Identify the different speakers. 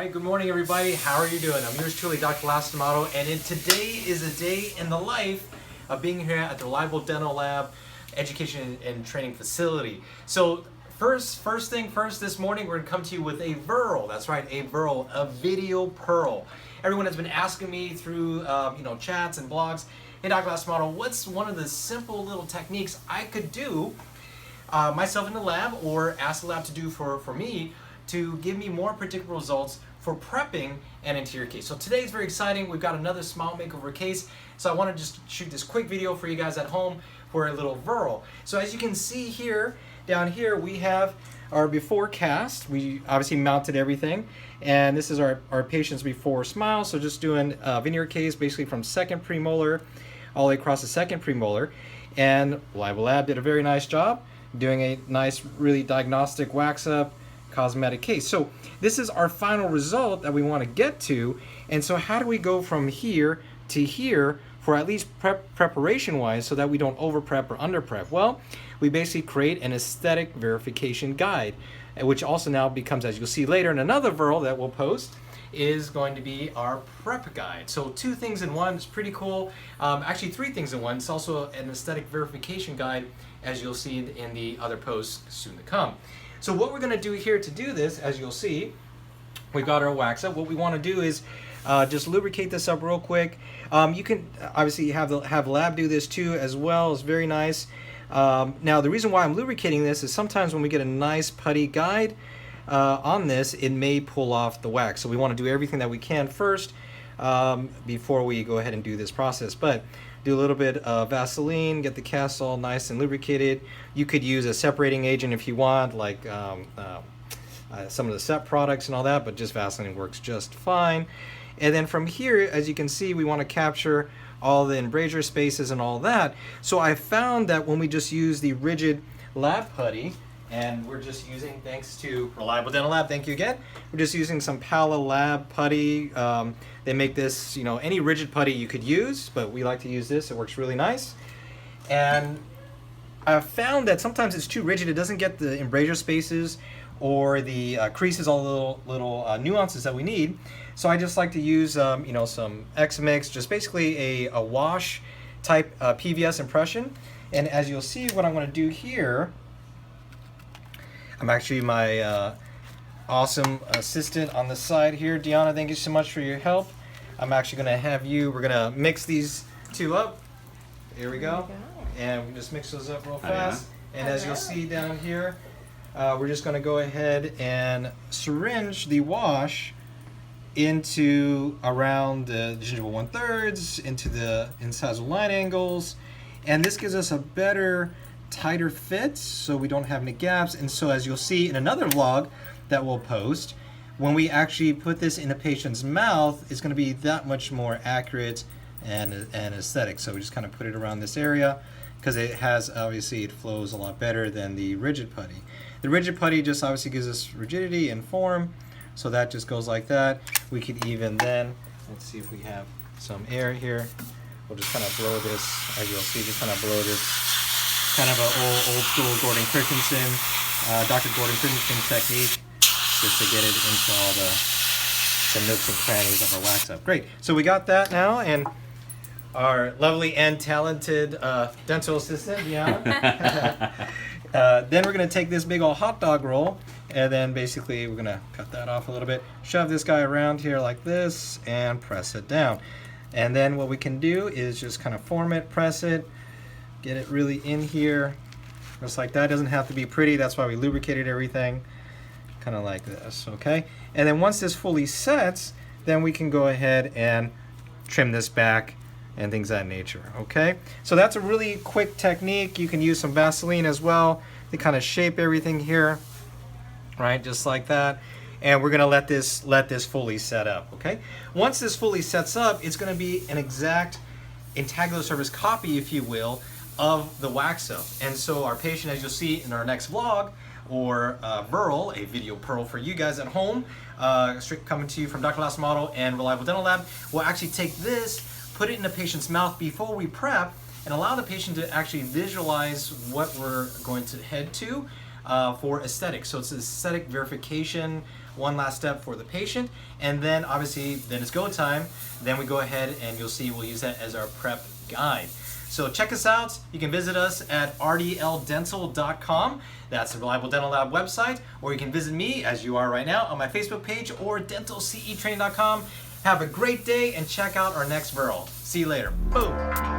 Speaker 1: right, good morning everybody. How are you doing? I'm yours truly, Dr. Lastimado, and today is a day in the life of being here at the Reliable Dental Lab Education and Training Facility. So first thing first, this morning we're going to come to you with a VERL. That's right, a VERL, a video pearl. Everyone has been asking me through chats and blogs, hey Dr. Lastimado, what's one of the simple little techniques I could do myself in the lab or ask the lab to do for me to give me more predictable results for prepping an anterior case. So today is very exciting. We've got another smile makeover case. So I want to just shoot this quick video for you guys at home for a little VERL. So as you can see here, down here we have our before cast. We obviously mounted everything. And this is our patient's before smile. So just doing a veneer case basically from second premolar all the way across the second premolar. And Reliable Lab did a very nice job doing a nice, really diagnostic wax up cosmetic case. So this is our final result that we want to get to. And so how do we go from here to here for at least preparation wise so that we don't over prep or under prep? Well, we basically create an aesthetic verification guide, which also now becomes, as you'll see later in another VERL that we'll post, is going to be our prep guide. So two things in one. It's pretty cool. Actually three things in one. It's also an aesthetic verification guide, as you'll see in the other posts soon to come. So what we're going to do here to do this, as you'll see, we've got our wax up. What we want to do is just lubricate this up real quick. You can obviously have lab do this too as well. It's very nice. Now the reason why I'm lubricating this is sometimes when we get a nice putty guide on this, it may pull off the wax. So we want to do everything that we can first before we go ahead and do this process. But do a little bit of Vaseline, get the cast all nice and lubricated. You could use a separating agent if you want, like some of the set products and all that, but just Vaseline works just fine. And then from here, as you can see, we want to capture all the embrasure spaces and all that. So I found that when we just use the rigid lab putty, and we're just using, thanks to Reliable Dental Lab, thank you again, we're just using some Pala Lab putty. They make this, any rigid putty you could use, but we like to use this. It works really nice. And I've found that sometimes it's too rigid. It doesn't get the embrasure spaces or the creases, all the little nuances that we need. So I just like to use, some X-Mix, just basically a wash type PVS impression. And as you'll see, what I'm going to do here, I'm actually my awesome assistant on the side here. Deanna, thank you so much for your help. I'm actually going to have we're going to mix these two up. Here we go. And we just mix those up real fast. And as you'll see down here, we're just going to go ahead and syringe the wash into around the gingival 1/3, into the incisal line angles. And this gives us a better, tighter fit so we don't have any gaps. And so as you'll see in another vlog that we'll post, when we actually put this in a patient's mouth, it's going to be that much more accurate and aesthetic. So we just kind of put it around this area because it flows a lot better than the rigid putty. The rigid putty just obviously gives us rigidity and form, so that just goes like that. We could even then, let's see if we have some air here. We'll just kind of blow this, as you'll see, just kind of blow this, kind of an old school Gordon Christensen, Dr. Gordon Christensen technique, just to get it into all the nooks and crannies of our wax up. Great, so we got that now, and our lovely and talented dental assistant, Deanna. Then we're gonna take this big old hot dog roll, and then basically we're gonna cut that off a little bit, shove this guy around here like this, and press it down. And then what we can do is just kind of form it, press it, get it really in here, just like that. It doesn't have to be pretty, that's why we lubricated everything, kind of like this, okay? And then once this fully sets, then we can go ahead and trim this back and things of that nature, okay? So that's a really quick technique. You can use some Vaseline as well to kind of shape everything here, right? Just like that. And we're gonna let this fully set up, okay? Once this fully sets up, it's gonna be an exact integular copy, if you will, of the wax up. And so our patient, as you'll see in our next vlog, or VERL, a video pearl for you guys at home, straight coming to you from Dr. Lastimado and Reliable Dental Lab, we'll actually take this, put it in the patient's mouth before we prep, and allow the patient to actually visualize what we're going to head to for aesthetics. So it's an aesthetic verification one last step for the patient, and then obviously then it's go time. Then we go ahead and you'll see we'll use that as our prep guide. So check us out. You can visit us at rdldental.com. That's the Reliable Dental Lab website. Or you can visit me, as you are right now, on my Facebook page or dentalcetraining.com. Have a great day and check out our next Virl. See you later. Boom.